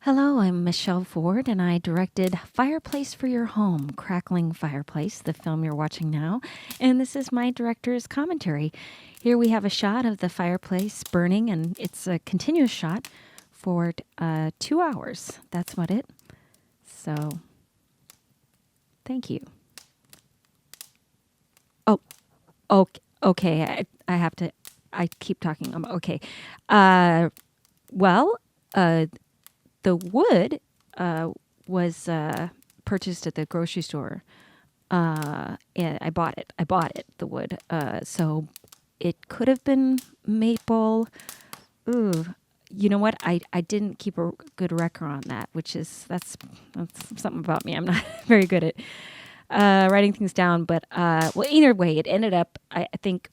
Hello, I'm Michelle Ford, and I directed Fireplace for Your Home, Crackling Fireplace, the film you're watching now. And this is my director's commentary. Here we have a shot of the fireplace burning, and it's a continuous shot for 2 hours. That's about it. So, thank you. Oh, okay. I have to. I keep talking. Okay. Well, the wood was purchased at the grocery store. And I bought it. The wood. So it could have been maple. Ooh, you know what? I didn't keep a good record on that, which is that's something about me. I'm not very good at writing things down. But well, either way, it ended up. I think,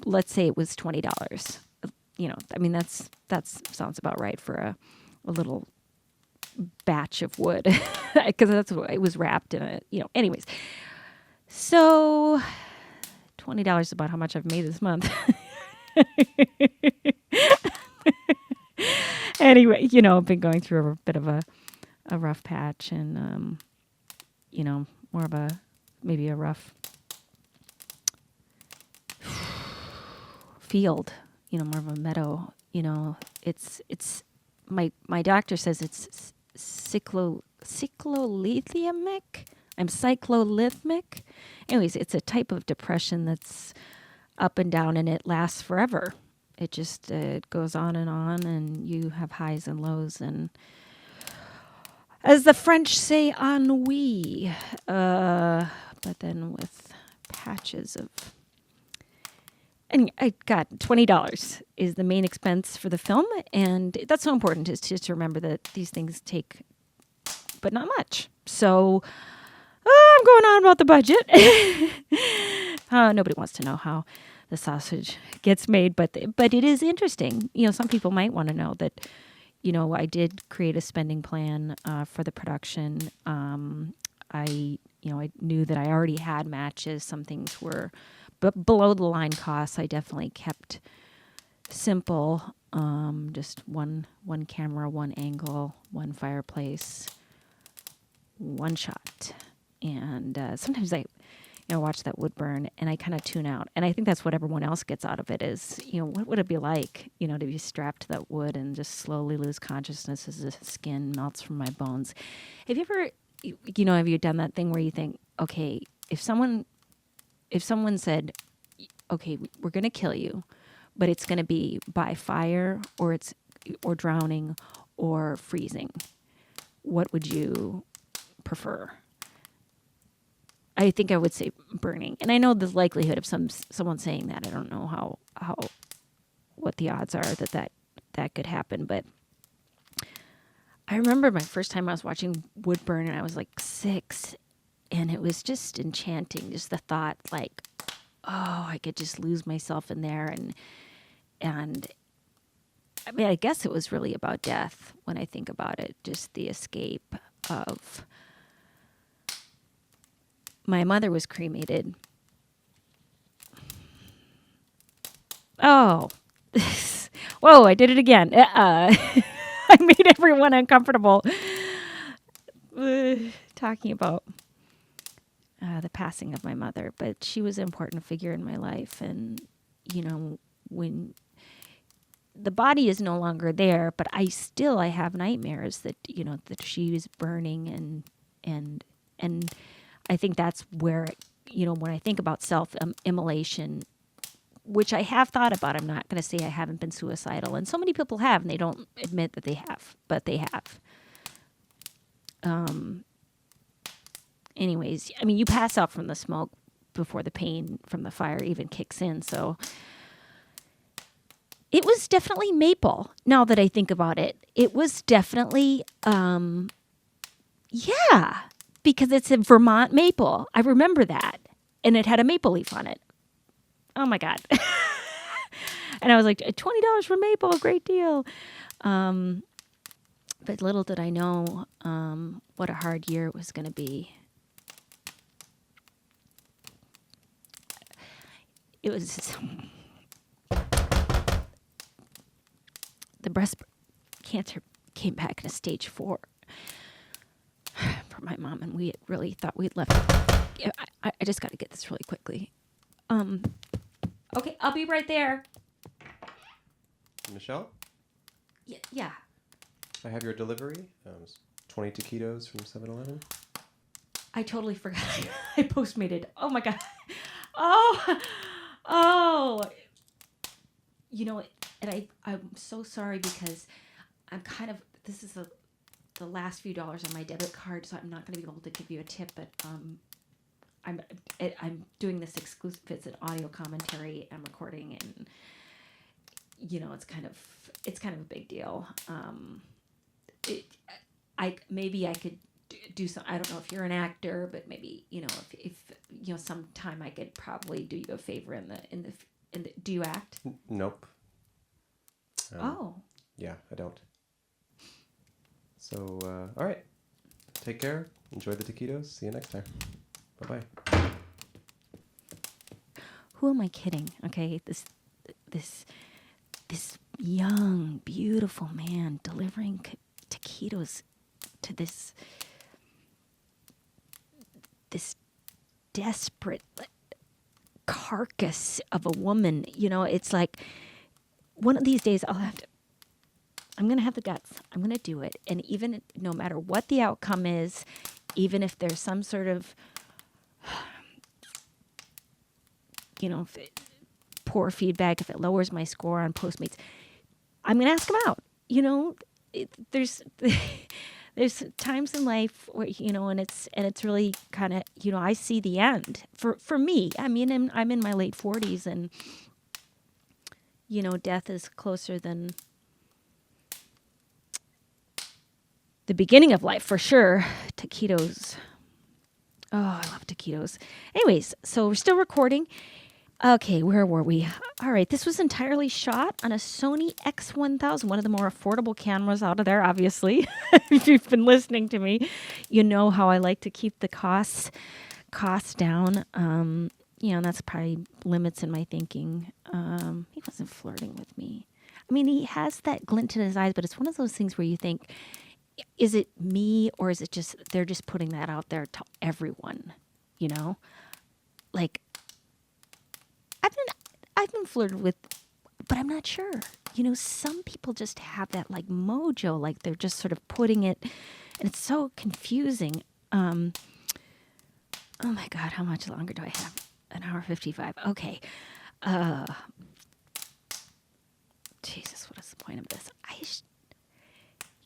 let's say it was $20. I mean that sounds about right for a little batch of wood, because that's what it was wrapped in a. Anyways, so $20 is about how much I've made this month. Anyway, I've been going through a bit of a rough patch, and more of maybe a rough field, more of a meadow. It's my doctor says it's cyclolithiamic. I'm cyclolithic. Anyways, it's a type of depression that's up and down, and it lasts forever. It just it goes on, and you have highs and lows, and as the French say, ennui. But then with patches of. And I got $20 is the main expense for the film, and that's so important is to remember that these things take, but not much. So I'm going on about the budget. Nobody wants to know how the sausage gets made, but it is interesting. Some people might want to know that. I did create a spending plan for the production. I knew that I already had matches. Some things were. But below the line costs, I definitely kept simple. Just one camera, one angle, one fireplace, one shot. And sometimes I watch that wood burn, and I kind of tune out. And I think that's what everyone else gets out of it is, what would it be like, to be strapped to that wood and just slowly lose consciousness as the skin melts from my bones. Have you ever, have you done that thing where you think, okay, if someone said, okay, we're going to kill you, but it's going to be by fire or drowning or freezing, what would you prefer? I think I would say burning. And I know the likelihood of someone saying that. I don't know what the odds are that could happen, but I remember my first time I was watching wood burn, and I was like 6, and it was just enchanting. Just the thought, like, oh, I could just lose myself in there. And I mean, I guess it was really about death when I think about it. Just the escape of. My mother was cremated. Oh, whoa, I did it again. I made everyone uncomfortable talking about the passing of my mother, but she was an important figure in my life. And, when the body is no longer there, but I have nightmares that, that she was burning and I think that's where, when I think about self-immolation, which I have thought about, I'm not going to say I haven't been suicidal. And so many people have, and they don't admit that they have, but they have. Anyways, I mean, you pass out from the smoke before the pain from the fire even kicks in. So it was definitely maple. Now that I think about it, it was definitely, yeah, because it's a Vermont maple. I remember that. And it had a maple leaf on it. Oh my God. And I was like, $20 for maple, great deal. But little did I know what a hard year it was going to be. It was the breast came back in a stage 4 for my mom, and we really thought we'd left. Yeah, I just got to get this really quickly. Okay, I'll be right there. Michelle? Yeah. I have your delivery. 20 taquitos from 7-Eleven. I totally forgot. I Postmated. Oh my God. Oh. You know, and I'm so sorry because I'm this is the last few dollars on my debit card, so I'm not going to be able to give you a tip, but I'm doing this exclusive. It's an audio commentary I'm recording, and it's kind of a big deal. Maybe I could do some. I don't know if you're an actor, but maybe if sometime I could probably do you a favor in the. Do you act? Nope. Oh. Yeah, I don't. So, all right. Take care. Enjoy the taquitos. See you next time. Bye-bye. Who am I kidding? Okay, this young, beautiful man delivering taquitos to this desperate carcass of a woman. It's like one of these days I'm going to have the guts. I'm going to do it. And even no matter what the outcome is, even if there's some sort of, poor feedback, if it lowers my score on Postmates, I'm going to ask him out. There's there's times in life where, and it's really kind of, I see the end for me. I mean, I'm in my late 40s, and, death is closer than the beginning of life, for sure. Taquitos. Oh, I love taquitos. Anyways, so we're still recording. Okay, where were we? All right, this was entirely shot on a Sony X1000, one of the more affordable cameras out of there, obviously. If you've been listening to me, you know how I like to keep the costs down. And that's probably limits in my thinking. He wasn't flirting with me. I mean, he has that glint in his eyes, but it's one of those things where you think, is it me, or is it just they're just putting that out there to everyone? Like, I've been flirted with, but I'm not sure. Some people just have that like mojo, like they're just sort of putting it, and it's so confusing. Oh my God, how much longer do I have? An hour 55. Okay. Jesus, what is the point of this?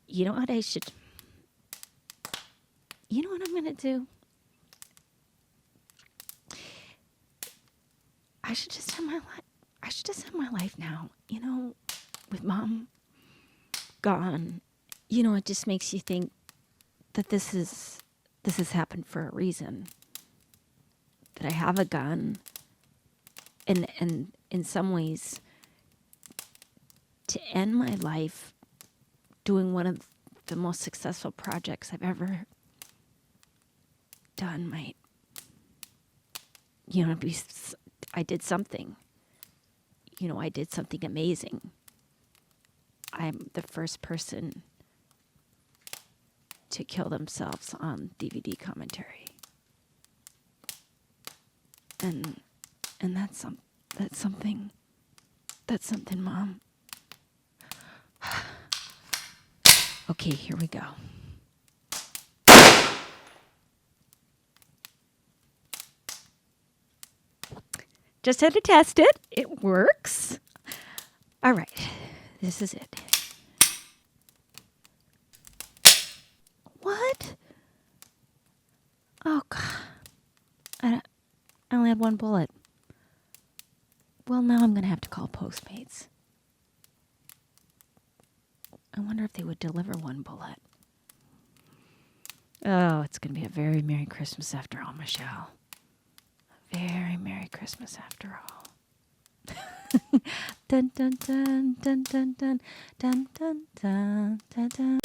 You know what I should? You know what I'm going to do? I should just end my life now, with Mom gone. It just makes you think that this has happened for a reason. That I have a gun, and in some ways, to end my life doing one of the most successful projects I've ever done might, be. I did something. I did something amazing. I'm the first person to kill themselves on DVD commentary. And that's something, Mom. Okay, here we go. Just had to test it. It works. All right. This is it. What? Oh, God. I only had one bullet. Well, now I'm going to have to call Postmates. I wonder if they would deliver one bullet. Oh, it's going to be a very Merry Christmas after all, Michelle. Very Merry Christmas after all. Dun dun dun dun dun dun dun dun dun dun dun.